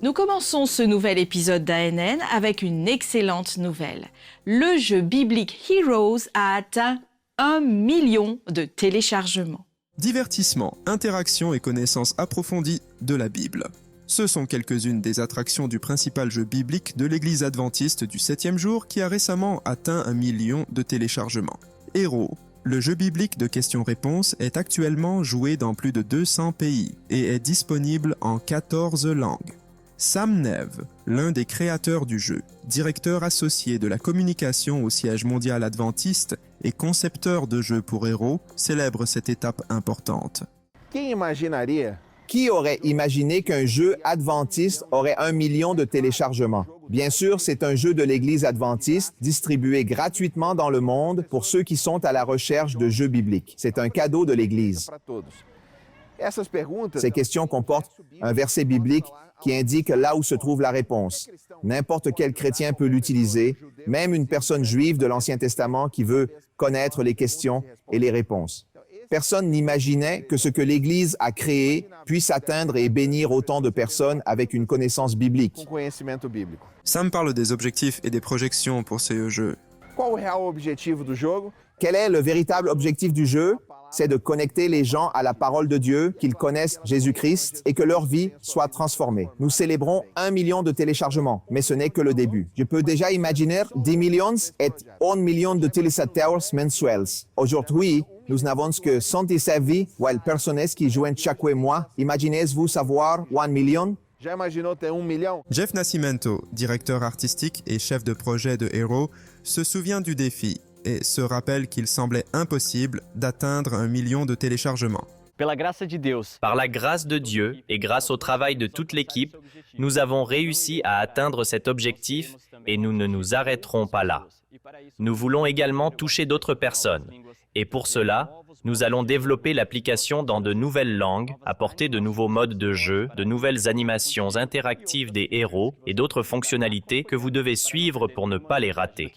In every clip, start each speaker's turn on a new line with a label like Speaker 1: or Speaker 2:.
Speaker 1: Nous commençons ce nouvel épisode d'ANN avec une excellente nouvelle. Le jeu biblique Heroes a atteint 1 million de téléchargements.
Speaker 2: Divertissement, interaction et connaissance approfondie de la Bible. Ce sont quelques-unes des attractions du principal jeu biblique de l'Église adventiste du 7e jour qui a récemment atteint 1 million de téléchargements. Héros, le jeu biblique de questions-réponses est actuellement joué dans plus de 200 pays et est disponible en 14 langues. Sam Neve, l'un des créateurs du jeu, directeur associé de la communication au siège mondial adventiste et concepteur de jeux pour héros, célèbre cette étape importante.
Speaker 3: Qui aurait imaginé qu'un jeu adventiste aurait 1 million de téléchargements? Bien sûr, c'est un jeu de l'Église adventiste distribué gratuitement dans le monde pour ceux qui sont à la recherche de jeux bibliques. C'est un cadeau de l'Église. Ces questions comportent un verset biblique qui indique là où se trouve la réponse. N'importe quel chrétien peut l'utiliser, même une personne juive de l'Ancien Testament qui veut connaître les questions et les réponses. Personne n'imaginait que ce que l'Église a créé puisse atteindre et bénir autant de personnes avec une connaissance biblique.
Speaker 2: Sam parle des objectifs et des projections pour ce jeu.
Speaker 3: Quel est le véritable objectif du jeu? C'est de connecter les gens à la parole de Dieu, qu'ils connaissent Jésus-Christ et que leur vie soit transformée. Nous célébrons 1 million de téléchargements, mais ce n'est que le début. Je peux déjà imaginer 10 millions et 1 million de téléspectateurs mensuels. Aujourd'hui, nous n'avons que 119 personnes qui joignent chaque mois. Imaginez-vous savoir 1 million?
Speaker 2: Jeff Nascimento, directeur artistique et chef de projet de Hero, se souvient du défi et se rappelle qu'il semblait impossible d'atteindre 1 million de téléchargements.
Speaker 4: Par la grâce de Dieu et grâce au travail de toute l'équipe, nous avons réussi à atteindre cet objectif et nous ne nous arrêterons pas là. Nous voulons également toucher d'autres personnes et pour cela, nous allons développer l'application dans de nouvelles langues, apporter de nouveaux modes de jeu, de nouvelles animations interactives des héros et d'autres fonctionnalités que vous devez suivre pour ne pas les rater.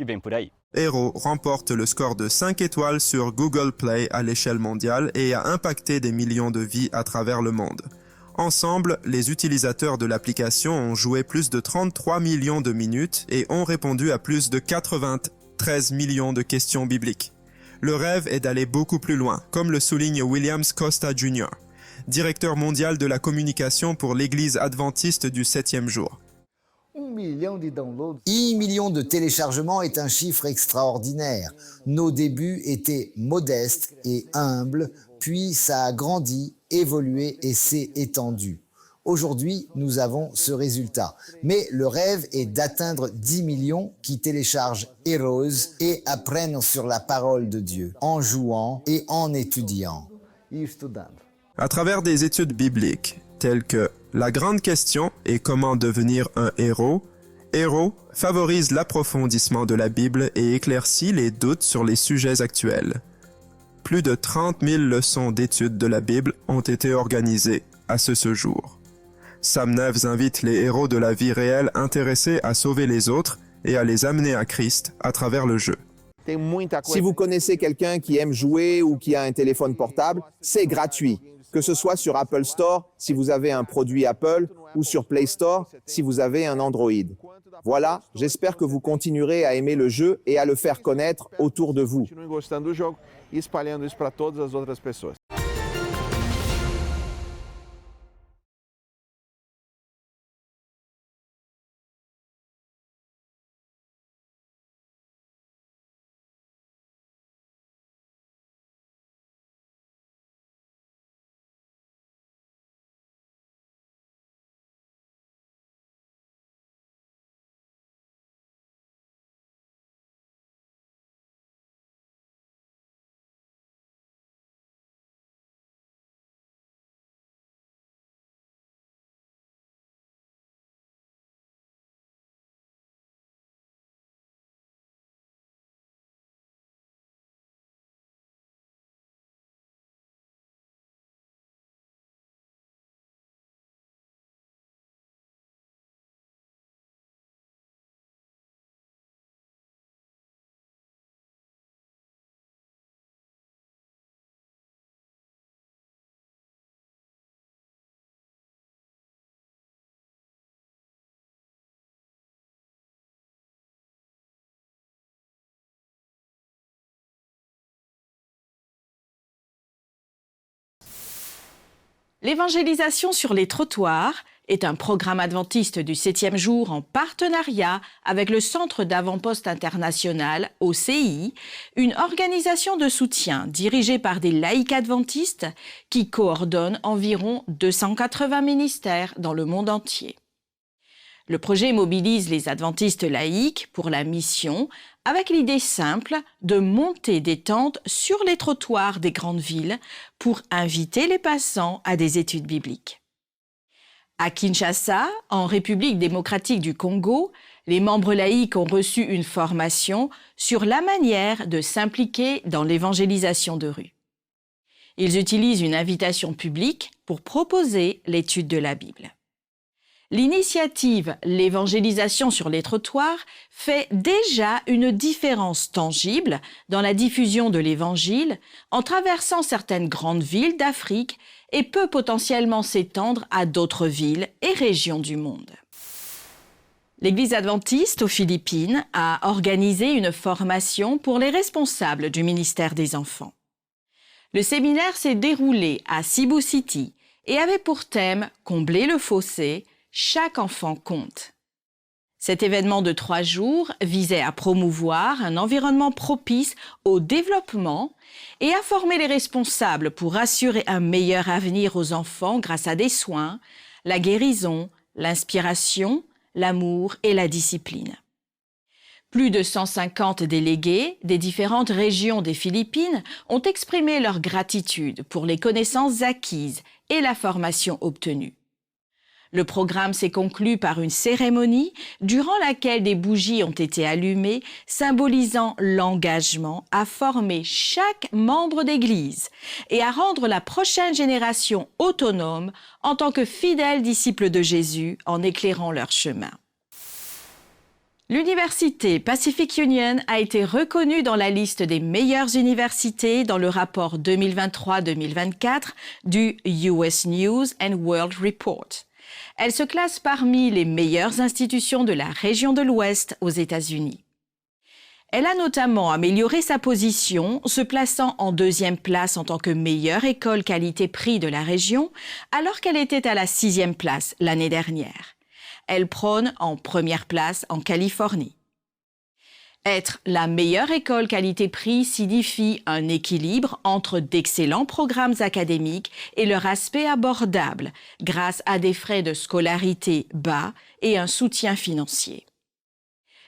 Speaker 2: Hero remporte le score de 5 étoiles sur Google Play à l'échelle mondiale et a impacté des millions de vies à travers le monde. Ensemble, les utilisateurs de l'application ont joué plus de 33 millions de minutes et ont répondu à plus de 93 millions de questions bibliques. Le rêve est d'aller beaucoup plus loin, comme le souligne Williams Costa Jr., directeur mondial de la communication pour l'Église adventiste du 7e jour.
Speaker 5: 1 million de téléchargements est un chiffre extraordinaire. Nos débuts étaient modestes et humbles, puis ça a grandi, évolué et s'est étendu. Aujourd'hui, nous avons ce résultat. Mais le rêve est d'atteindre 10 millions qui téléchargent Heroes et apprennent sur la parole de Dieu, en jouant et en étudiant.
Speaker 2: À travers des études bibliques, telles que La grande question et comment devenir un héros, Hero favorise l'approfondissement de la Bible et éclaircit les doutes sur les sujets actuels. Plus de 30 000 leçons d'études de la Bible ont été organisées à ce jour. Sam Neve invite les héros de la vie réelle intéressés à sauver les autres et à les amener à Christ à travers le jeu.
Speaker 3: Si vous connaissez quelqu'un qui aime jouer ou qui a un téléphone portable, c'est gratuit. Que ce soit sur Apple Store, si vous avez un produit Apple, ou sur Play Store, si vous avez un Android. Voilà, j'espère que vous continuerez à aimer le jeu et à le faire connaître autour de vous.
Speaker 1: L'évangélisation sur les trottoirs est un programme adventiste du 7e jour en partenariat avec le Centre d'avant-poste international, OCI, une organisation de soutien dirigée par des laïcs adventistes qui coordonnent environ 280 ministères dans le monde entier. Le projet mobilise les adventistes laïcs pour la mission avec l'idée simple de monter des tentes sur les trottoirs des grandes villes pour inviter les passants à des études bibliques. À Kinshasa, en République démocratique du Congo, les membres laïcs ont reçu une formation sur la manière de s'impliquer dans l'évangélisation de rue. Ils utilisent une invitation publique pour proposer l'étude de la Bible. L'initiative « L'évangélisation sur les trottoirs » fait déjà une différence tangible dans la diffusion de l'Évangile en traversant certaines grandes villes d'Afrique et peut potentiellement s'étendre à d'autres villes et régions du monde. L'Église adventiste aux Philippines a organisé une formation pour les responsables du ministère des enfants. Le séminaire s'est déroulé à Cebu City et avait pour thème « Combler le fossé ». Chaque enfant compte. Cet événement de 3 jours visait à promouvoir un environnement propice au développement et à former les responsables pour assurer un meilleur avenir aux enfants grâce à des soins, la guérison, l'inspiration, l'amour et la discipline. Plus de 150 délégués des différentes régions des Philippines ont exprimé leur gratitude pour les connaissances acquises et la formation obtenue. Le programme s'est conclu par une cérémonie durant laquelle des bougies ont été allumées, symbolisant l'engagement à former chaque membre d'Église et à rendre la prochaine génération autonome en tant que fidèles disciples de Jésus en éclairant leur chemin. L'Université Pacific Union a été reconnue dans la liste des meilleures universités dans le rapport 2023-2024 du US News and World Report. Elle se classe parmi les meilleures institutions de la région de l'Ouest aux États-Unis. Elle a notamment amélioré sa position, se plaçant en 2e place en tant que meilleure école qualité-prix de la région, alors qu'elle était à la 6e place l'année dernière. Elle prône en 1re place en Californie. Être la meilleure école qualité-prix signifie un équilibre entre d'excellents programmes académiques et leur aspect abordable grâce à des frais de scolarité bas et un soutien financier.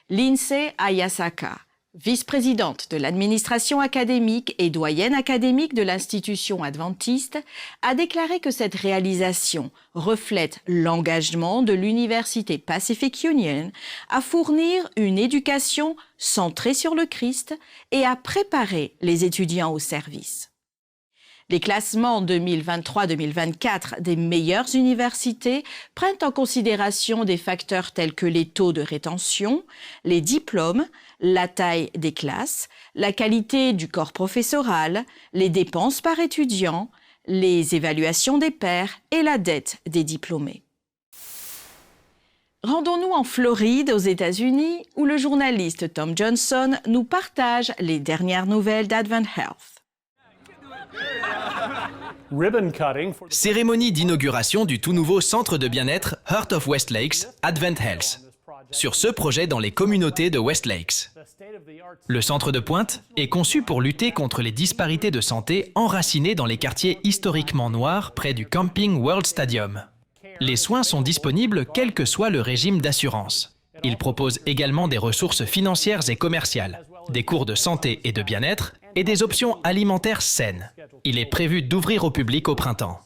Speaker 1: Lindsay Ayasaka, vice-présidente de l'administration académique et doyenne académique de l'institution adventiste, a déclaré que cette réalisation reflète l'engagement de l'Université Pacific Union à fournir une éducation centrée sur le Christ et à préparer les étudiants au service. Les classements 2023-2024 des meilleures universités prennent en considération des facteurs tels que les taux de rétention, les diplômes, la taille des classes, la qualité du corps professoral, les dépenses par étudiant, les évaluations des pairs et la dette des diplômés. Rendons-nous en Floride, aux États-Unis, où le journaliste Tom Johnson nous partage les dernières nouvelles d'Advent Health.
Speaker 6: Cérémonie d'inauguration du tout nouveau centre de bien-être Heart of West Lakes, Advent Health, sur ce projet dans les communautés de West Lakes. Le centre de pointe est conçu pour lutter contre les disparités de santé enracinées dans les quartiers historiquement noirs près du Camping World Stadium. Les soins sont disponibles quel que soit le régime d'assurance. Il propose également des ressources financières et commerciales, des cours de santé et de bien-être et des options alimentaires saines. Il est prévu d'ouvrir au public au printemps.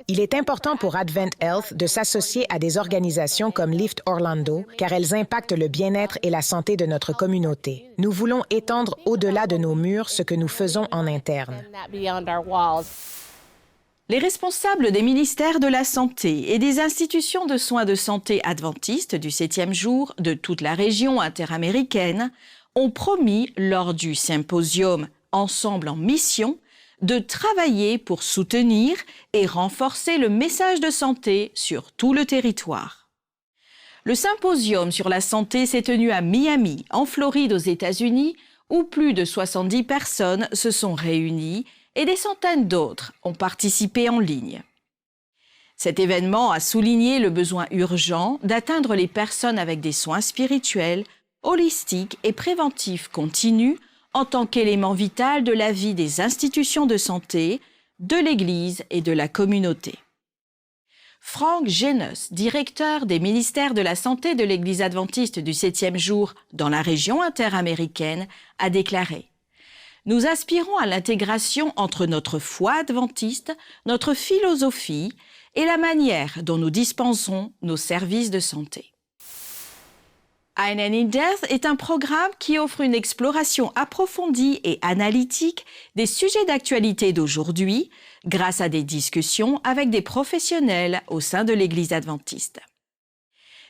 Speaker 7: Il est important pour Advent Health de s'associer à des organisations comme Lift Orlando, car elles impactent le bien-être et la santé de notre communauté. Nous voulons étendre au-delà de nos murs ce que nous faisons en interne.
Speaker 1: Les responsables des ministères de la Santé et des institutions de soins de santé adventistes du 7e jour de toute la région interaméricaine ont promis lors du symposium Ensemble en mission de travailler pour soutenir et renforcer le message de santé sur tout le territoire. Le symposium sur la santé s'est tenu à Miami, en Floride aux États-Unis, où plus de 70 personnes se sont réunies et des centaines d'autres ont participé en ligne. Cet événement a souligné le besoin urgent d'atteindre les personnes avec des soins spirituels, holistiques et préventifs continus en tant qu'élément vital de la vie des institutions de santé, de l'Église et de la communauté. Frank Genos, directeur des ministères de la Santé de l'Église adventiste du 7e jour dans la région interaméricaine, a déclaré « Nous aspirons à l'intégration entre notre foi adventiste, notre philosophie et la manière dont nous dispensons nos services de santé. » Ein in Death est un programme qui offre une exploration approfondie et analytique des sujets d'actualité d'aujourd'hui grâce à des discussions avec des professionnels au sein de l'Église adventiste.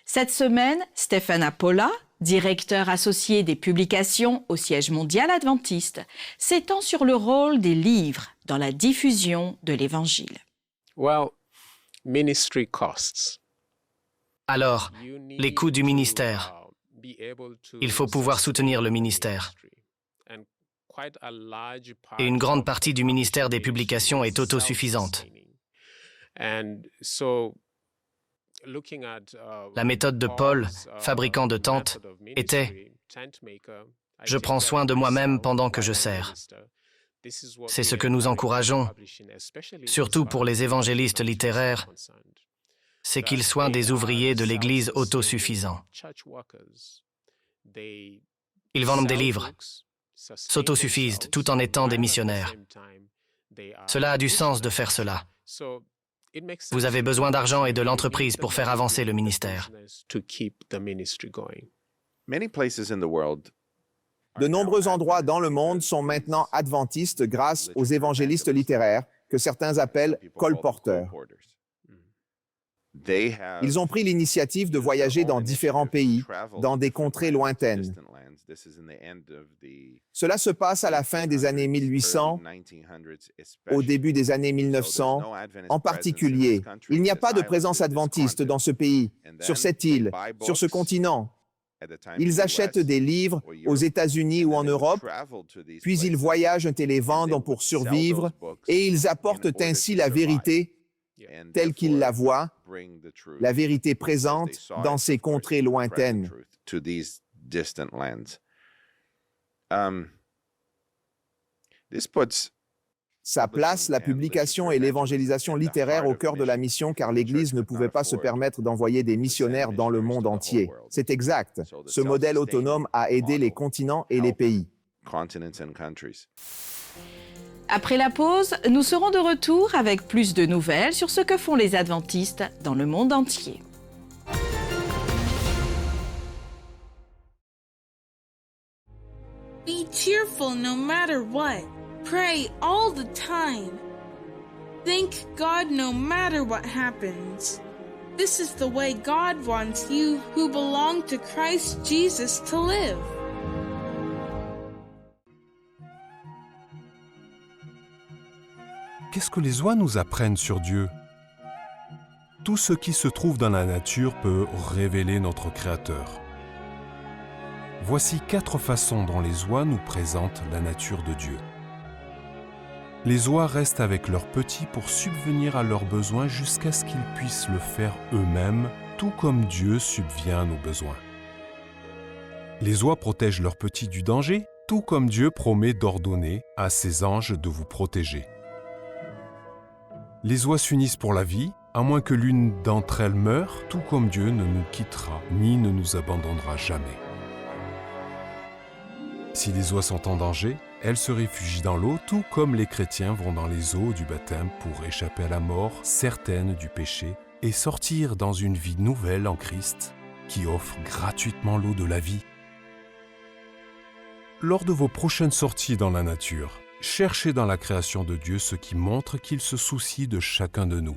Speaker 1: Cette semaine, Stephen Apolla, directeur associé des publications au siège mondial adventiste, s'étend sur le rôle des livres dans la diffusion de l'Évangile.
Speaker 8: Alors, les coûts du ministère. Il faut pouvoir soutenir le ministère. Et une grande partie du ministère des publications est autosuffisante. La méthode de Paul, fabricant de tentes, était « Je prends soin de moi-même pendant que je sers ». C'est ce que nous encourageons, surtout pour les évangélistes littéraires, c'est qu'ils soient des ouvriers de l'Église autosuffisants. Ils vendent des livres, s'autosuffisent tout en étant des missionnaires. Cela a du sens de faire cela. Vous avez besoin d'argent et de l'entreprise pour faire avancer le ministère.
Speaker 3: De nombreux endroits dans le monde sont maintenant adventistes grâce aux évangélistes littéraires, que certains appellent colporteurs. Ils ont pris l'initiative de voyager dans différents pays, dans des contrées lointaines. Cela se passe à la fin des années 1800, au début des années 1900. En particulier, il n'y a pas de présence adventiste dans ce pays, sur cette île, sur ce continent. Ils achètent des livres aux États-Unis ou en Europe, puis ils voyagent et les vendent pour survivre, et ils apportent ainsi la vérité telle qu'ils la voient, la vérité présente dans ces contrées lointaines. Ça place la publication et l'évangélisation littéraire au cœur de la mission car l'Église ne pouvait pas se permettre d'envoyer des missionnaires dans le monde entier. C'est exact. Ce modèle autonome a aidé les continents et les pays.
Speaker 1: Après la pause, nous serons de retour avec plus de nouvelles sur ce que font les adventistes dans le monde entier.
Speaker 9: Be cheerful no matter what. Pray all the time. Thank God no matter what happens. This is the way God wants you who belong to Christ Jesus to live.
Speaker 10: Qu'est-ce que les oies nous apprennent sur Dieu? Tout ce qui se trouve dans la nature peut révéler notre Créateur. Voici 4 façons dont les oies nous présentent la nature de Dieu. Les oies restent avec leurs petits pour subvenir à leurs besoins jusqu'à ce qu'ils puissent le faire eux-mêmes, tout comme Dieu subvient à nos besoins. Les oies protègent leurs petits du danger, tout comme Dieu promet d'ordonner à ses anges de vous protéger. Les oies s'unissent pour la vie, à moins que l'une d'entre elles meure, tout comme Dieu ne nous quittera ni ne nous abandonnera jamais. Si les oies sont en danger, elles se réfugient dans l'eau, tout comme les chrétiens vont dans les eaux du baptême pour échapper à la mort certaine du péché et sortir dans une vie nouvelle en Christ qui offre gratuitement l'eau de la vie. Lors de vos prochaines sorties dans la nature, cherchez dans la création de Dieu ce qui montre qu'il se soucie de chacun de nous.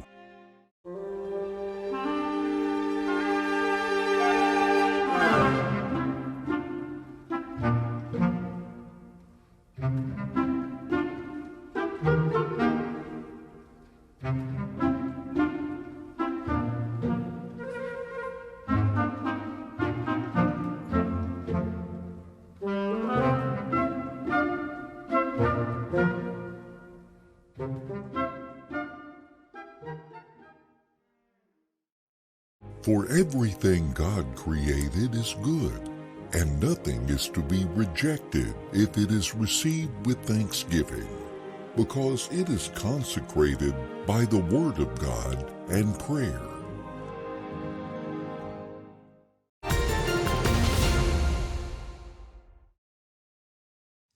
Speaker 11: For everything God created is good, and nothing is to be rejected if it is received with thanksgiving, because it is consecrated by the Word of God and prayer.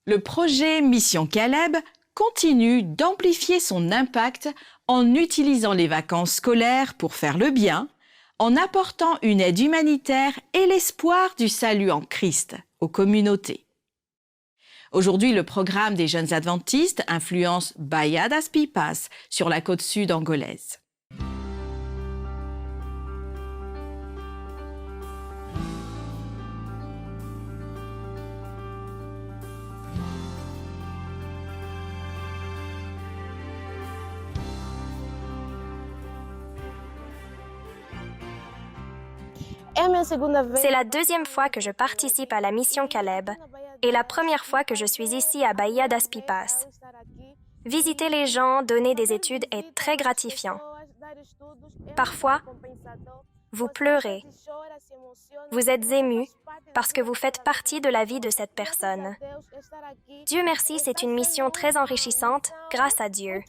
Speaker 1: Le projet Mission Caleb continue d'amplifier son impact en utilisant les vacances scolaires pour faire le bien, en apportant une aide humanitaire et l'espoir du salut en Christ aux communautés. Aujourd'hui, le programme des jeunes adventistes influence Bahia das Pipas sur la côte sud angolaise.
Speaker 12: C'est la deuxième fois que je participe à la mission Caleb et la première fois que je suis ici à Bahia das Pipas. Visiter les gens, donner des études est très gratifiant. Parfois, vous pleurez. Vous êtes ému parce que vous faites partie de la vie de cette personne. Dieu merci, c'est une mission très enrichissante, grâce à Dieu.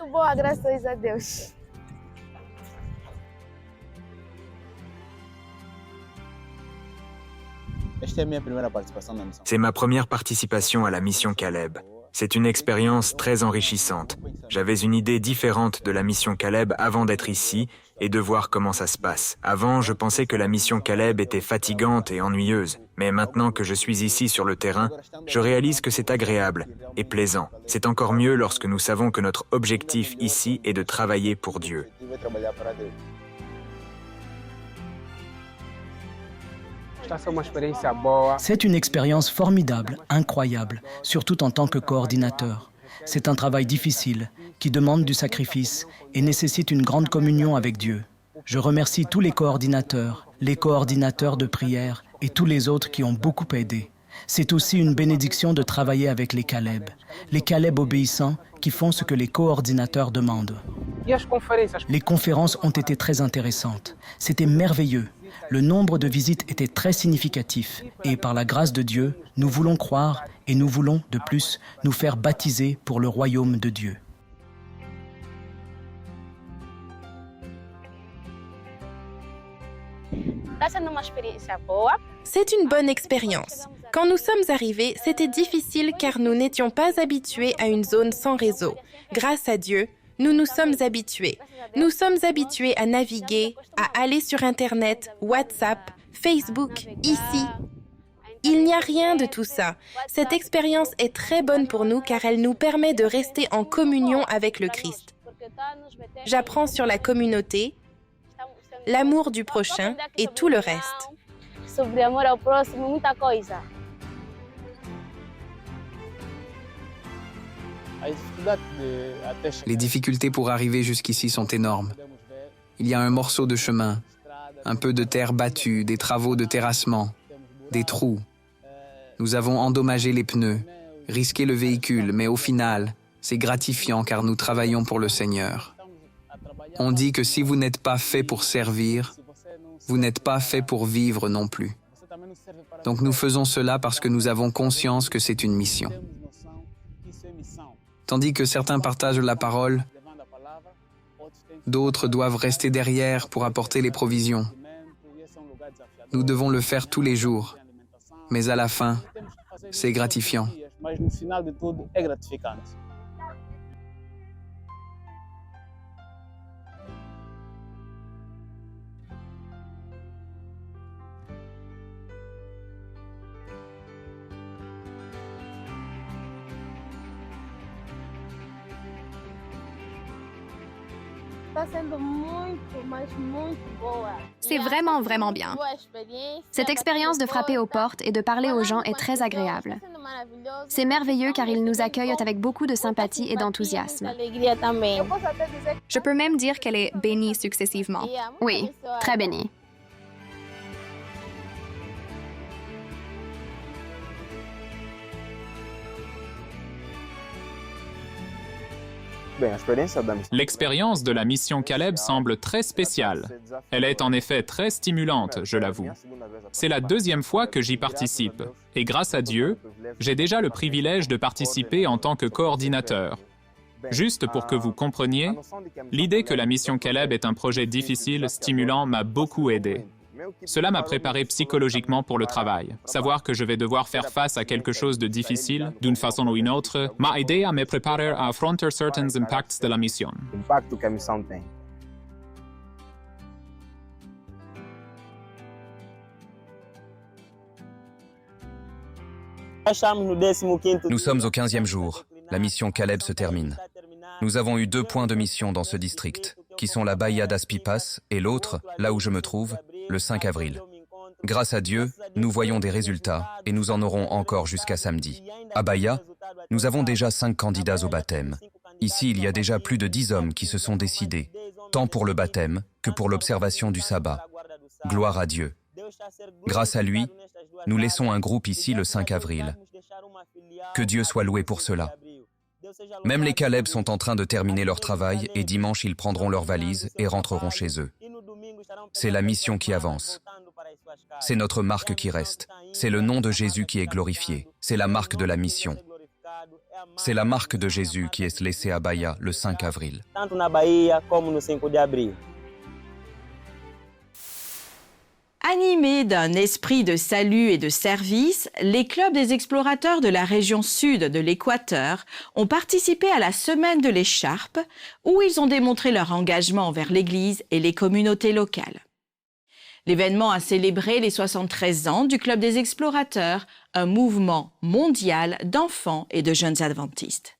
Speaker 13: C'est ma première participation à la mission Caleb. C'est une expérience très enrichissante. J'avais une idée différente de la mission Caleb avant d'être ici et de voir comment ça se passe. Avant, je pensais que la mission Caleb était fatigante et ennuyeuse. Mais maintenant que je suis ici sur le terrain, je réalise que c'est agréable et plaisant. C'est encore mieux lorsque nous savons que notre objectif ici est de travailler pour Dieu.
Speaker 14: C'est une expérience formidable, incroyable, surtout en tant que coordinateur. C'est un travail difficile, qui demande du sacrifice et nécessite une grande communion avec Dieu. Je remercie tous les coordinateurs de prière et tous les autres qui ont beaucoup aidé. C'est aussi une bénédiction de travailler avec les Caleb obéissants qui font ce que les coordinateurs demandent. Les conférences ont été très intéressantes. C'était merveilleux. Le nombre de visites était très significatif et par la grâce de Dieu, nous voulons croire et nous voulons, de plus, nous faire baptiser pour le royaume de Dieu.
Speaker 15: C'est une bonne expérience. Quand nous sommes arrivés, c'était difficile car nous n'étions pas habitués à une zone sans réseau. Grâce à Dieu, nous nous sommes habitués. Nous sommes habitués à naviguer, à aller sur Internet, WhatsApp, Facebook, ici. Il n'y a rien de tout ça. Cette expérience est très bonne pour nous car elle nous permet de rester en communion avec le Christ. J'apprends sur la communauté, l'amour du prochain et tout le reste.
Speaker 16: Les difficultés pour arriver jusqu'ici sont énormes. Il y a un morceau de chemin, un peu de terre battue, des travaux de terrassement, des trous. Nous avons endommagé les pneus, risqué le véhicule, mais au final, c'est gratifiant car nous travaillons pour le Seigneur. On dit que si vous n'êtes pas fait pour servir, vous n'êtes pas fait pour vivre non plus. Donc nous faisons cela parce que nous avons conscience que c'est une mission. Tandis que certains partagent la parole, d'autres doivent rester derrière pour apporter les provisions. Nous devons le faire tous les jours, mais à la fin, c'est gratifiant.
Speaker 17: C'est vraiment, vraiment bien. Cette expérience de frapper aux portes et de parler aux gens est très agréable. C'est merveilleux car ils nous accueillent avec beaucoup de sympathie et d'enthousiasme. Je peux même dire qu'elle est bénie successivement. Oui, très bénie.
Speaker 18: L'expérience de la mission Caleb semble très spéciale. Elle est en effet très stimulante, je l'avoue. C'est la deuxième fois que j'y participe, et grâce à Dieu, j'ai déjà le privilège de participer en tant que coordinateur. Juste pour que vous compreniez, l'idée que la mission Caleb est un projet difficile, stimulant, m'a beaucoup aidé. Cela m'a préparé psychologiquement pour le travail. Savoir que je vais devoir faire face à quelque chose de difficile, d'une façon ou une autre, m'a aidé à me préparer à affronter certains impacts de la mission.
Speaker 19: Nous sommes au 15e jour. La mission Caleb se termine. Nous avons eu 2 points de mission dans ce district, qui sont la Bahia das Pipas et l'autre, là où je me trouve, le 5 avril. Grâce à Dieu, nous voyons des résultats et nous en aurons encore jusqu'à samedi. À Bahia, nous avons déjà 5 candidats au baptême. Ici, il y a déjà plus de 10 hommes qui se sont décidés, tant pour le baptême que pour l'observation du sabbat. Gloire à Dieu. Grâce à lui, nous laissons un groupe ici le 5 avril. Que Dieu soit loué pour cela. Même les Caleb sont en train de terminer leur travail et dimanche ils prendront leurs valises et rentreront chez eux. C'est la mission qui avance. C'est notre marque qui reste. C'est le nom de Jésus qui est glorifié. C'est la marque de la mission. C'est la marque de Jésus qui est laissée à Bahia le 5 avril.
Speaker 1: Animés d'un esprit de salut et de service, les clubs des explorateurs de la région sud de l'Équateur ont participé à la Semaine de l'Écharpe, où ils ont démontré leur engagement envers l'Église et les communautés locales. L'événement a célébré les 73 ans du Club des explorateurs, un mouvement mondial d'enfants et de jeunes adventistes.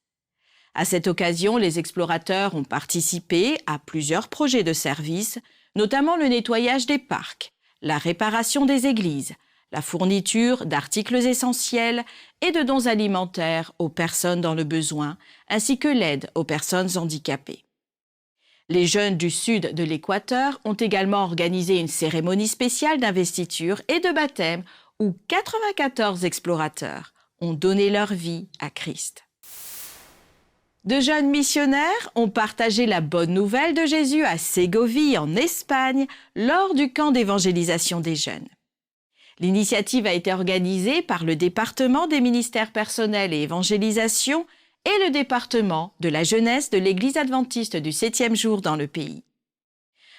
Speaker 1: À cette occasion, les explorateurs ont participé à plusieurs projets de service, notamment le nettoyage des parcs, la réparation des églises, la fourniture d'articles essentiels et de dons alimentaires aux personnes dans le besoin, ainsi que l'aide aux personnes handicapées. Les jeunes du sud de l'Équateur ont également organisé une cérémonie spéciale d'investiture et de baptême où 94 explorateurs ont donné leur vie à Christ. De jeunes missionnaires ont partagé la bonne nouvelle de Jésus à Ségovie, en Espagne, lors du camp d'évangélisation des jeunes. L'initiative a été organisée par le département des ministères personnels et évangélisation et le département de la jeunesse de l'Église adventiste du 7e jour dans le pays.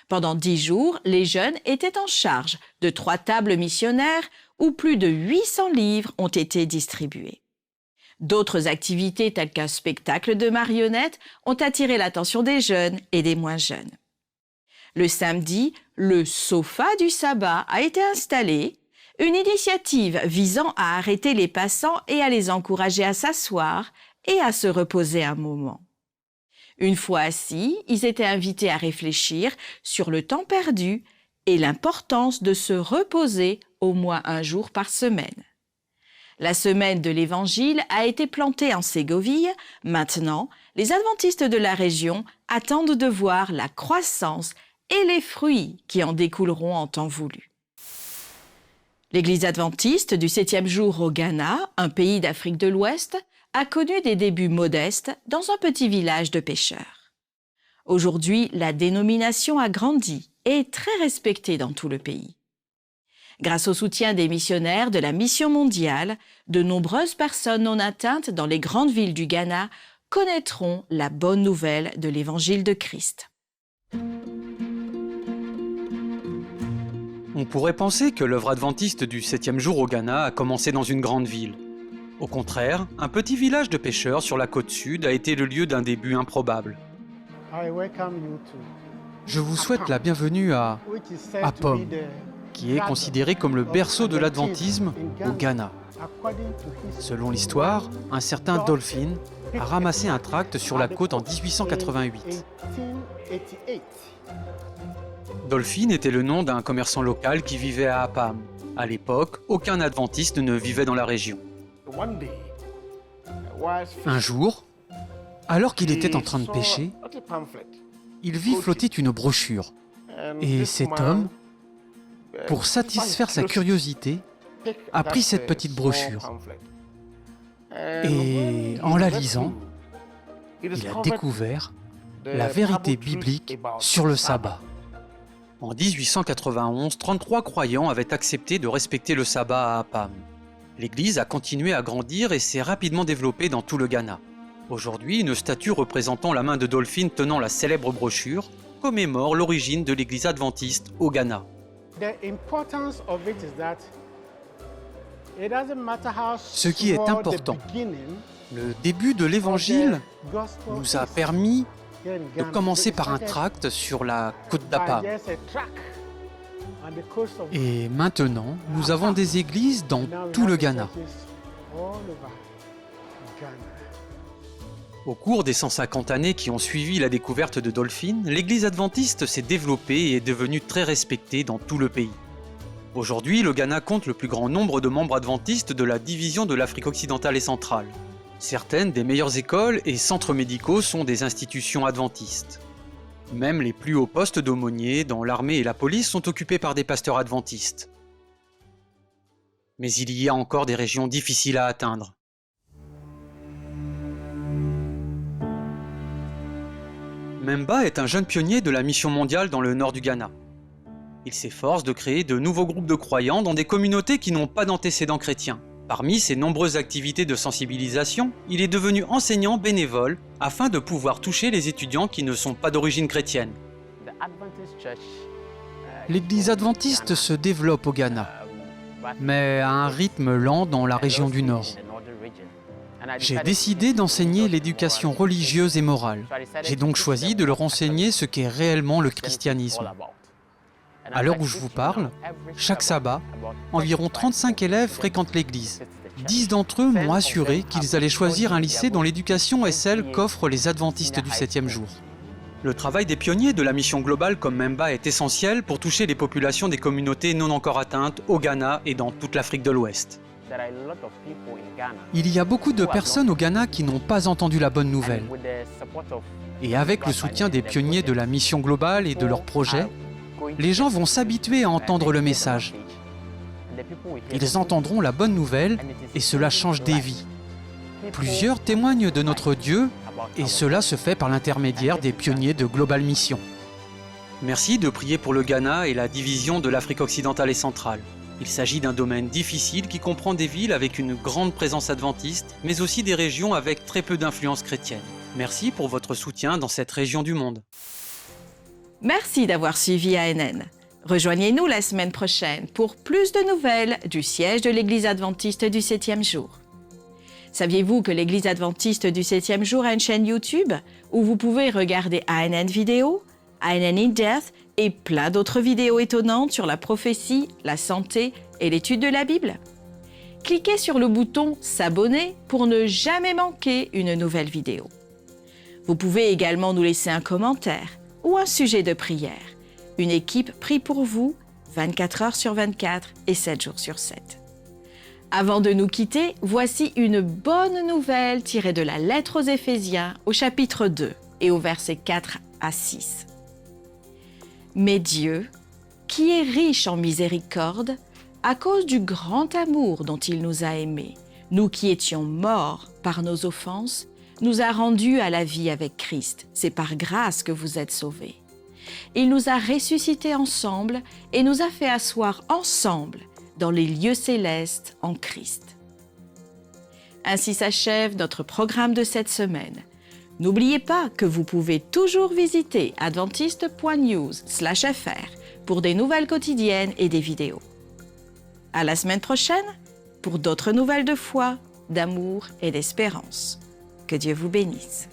Speaker 1: Pendant 10 jours, les jeunes étaient en charge de 3 tables missionnaires où plus de 800 livres ont été distribués. D'autres activités telles qu'un spectacle de marionnettes ont attiré l'attention des jeunes et des moins jeunes. Le samedi, le sofa du sabbat a été installé, une initiative visant à arrêter les passants et à les encourager à s'asseoir et à se reposer un moment. Une fois assis, ils étaient invités à réfléchir sur le temps perdu et l'importance de se reposer au moins 1 jour par semaine. La semaine de l'Évangile a été plantée en Ségovie. Maintenant, les adventistes de la région attendent de voir la croissance et les fruits qui en découleront en temps voulu. L'Église adventiste du 7e jour au Ghana, un pays d'Afrique de l'Ouest, a connu des débuts modestes dans un petit village de pêcheurs. Aujourd'hui, la dénomination a grandi et est très respectée dans tout le pays. Grâce au soutien des missionnaires de la Mission mondiale, de nombreuses personnes non atteintes dans les grandes villes du Ghana connaîtront la bonne nouvelle de l'Évangile de Christ.
Speaker 20: On pourrait penser que l'œuvre adventiste du 7e jour au Ghana a commencé dans une grande ville. Au contraire, un petit village de pêcheurs sur la côte sud a été le lieu d'un début improbable. Je vous souhaite la bienvenue à Apom, qui est considéré comme le berceau de l'adventisme au Ghana. Selon l'histoire, un certain Dolphin a ramassé un tract sur la côte en 1888. Dolphin était le nom d'un commerçant local qui vivait à Apam. À l'époque, aucun adventiste ne vivait dans la région. Un jour, alors qu'il était en train de pêcher, il vit flotter une brochure. Et cet homme, pour satisfaire sa curiosité, a pris cette petite brochure. Et en la lisant, il a découvert la vérité biblique sur le sabbat. En 1891, 33 croyants avaient accepté de respecter le sabbat à Appam. L'Église a continué à grandir et s'est rapidement développée dans tout le Ghana. Aujourd'hui, une statue représentant la main de Dolphin tenant la célèbre brochure commémore l'origine de l'Église adventiste au Ghana. Ce qui est important, le début de l'Évangile nous a permis de commencer par un tract sur la côte d'Appam. Et maintenant, nous avons des églises dans tout le Ghana. Au cours des 150 années qui ont suivi la découverte de Dolphin, l'église adventiste s'est développée et est devenue très respectée dans tout le pays. Aujourd'hui, le Ghana compte le plus grand nombre de membres adventistes de la division de l'Afrique occidentale et centrale. Certaines des meilleures écoles et centres médicaux sont des institutions adventistes. Même les plus hauts postes d'aumôniers dans l'armée et la police sont occupés par des pasteurs adventistes. Mais il y a encore des régions difficiles à atteindre. Memba est un jeune pionnier de la mission mondiale dans le nord du Ghana. Il s'efforce de créer de nouveaux groupes de croyants dans des communautés qui n'ont pas d'antécédents chrétiens. Parmi ses nombreuses activités de sensibilisation, il est devenu enseignant bénévole afin de pouvoir toucher les étudiants qui ne sont pas d'origine chrétienne. L'église adventiste se développe au Ghana, mais à un rythme lent dans la région du Nord. J'ai décidé d'enseigner l'éducation religieuse et morale. J'ai donc choisi de leur enseigner ce qu'est réellement le christianisme. À l'heure où je vous parle, chaque sabbat, environ 35 élèves fréquentent l'église. 10 d'entre eux m'ont assuré qu'ils allaient choisir un lycée dont l'éducation est celle qu'offrent les adventistes du 7e jour. Le travail des pionniers de la mission globale comme Memba est essentiel pour toucher les populations des communautés non encore atteintes au Ghana et dans toute l'Afrique de l'Ouest. Il y a beaucoup de personnes au Ghana qui n'ont pas entendu la bonne nouvelle. Et avec le soutien des pionniers de la mission globale et de leurs projets, les gens vont s'habituer à entendre le message. Ils entendront la bonne nouvelle et cela change des vies. Plusieurs témoignent de notre Dieu et cela se fait par l'intermédiaire des pionniers de Global Mission. Merci de prier pour le Ghana et la division de l'Afrique occidentale et centrale. Il s'agit d'un domaine difficile qui comprend des villes avec une grande présence adventiste, mais aussi des régions avec très peu d'influence chrétienne. Merci pour votre soutien dans cette région du monde.
Speaker 1: Merci d'avoir suivi ANN. Rejoignez-nous la semaine prochaine pour plus de nouvelles du siège de l'Église adventiste du 7e jour. Saviez-vous que l'Église adventiste du 7e jour a une chaîne YouTube où vous pouvez regarder ANN vidéo, ANN in Depth et plein d'autres vidéos étonnantes sur la prophétie, la santé et l'étude de la Bible? Cliquez sur le bouton « S'abonner » pour ne jamais manquer une nouvelle vidéo. Vous pouvez également nous laisser un commentaire ou un sujet de prière. Une équipe prie pour vous 24 heures sur 24 et 7 jours sur 7. Avant de nous quitter, voici une bonne nouvelle tirée de la lettre aux Éphésiens au chapitre 2 et au verset 4 à 6. Mais Dieu, qui est riche en miséricorde, à cause du grand amour dont il nous a aimés, nous qui étions morts par nos offenses, nous a rendus à la vie avec Christ. C'est par grâce que vous êtes sauvés. Il nous a ressuscités ensemble et nous a fait asseoir ensemble dans les lieux célestes en Christ. Ainsi s'achève notre programme de cette semaine. N'oubliez pas que vous pouvez toujours visiter adventiste.news/fr pour des nouvelles quotidiennes et des vidéos. À la semaine prochaine pour d'autres nouvelles de foi, d'amour et d'espérance. Que Dieu vous bénisse.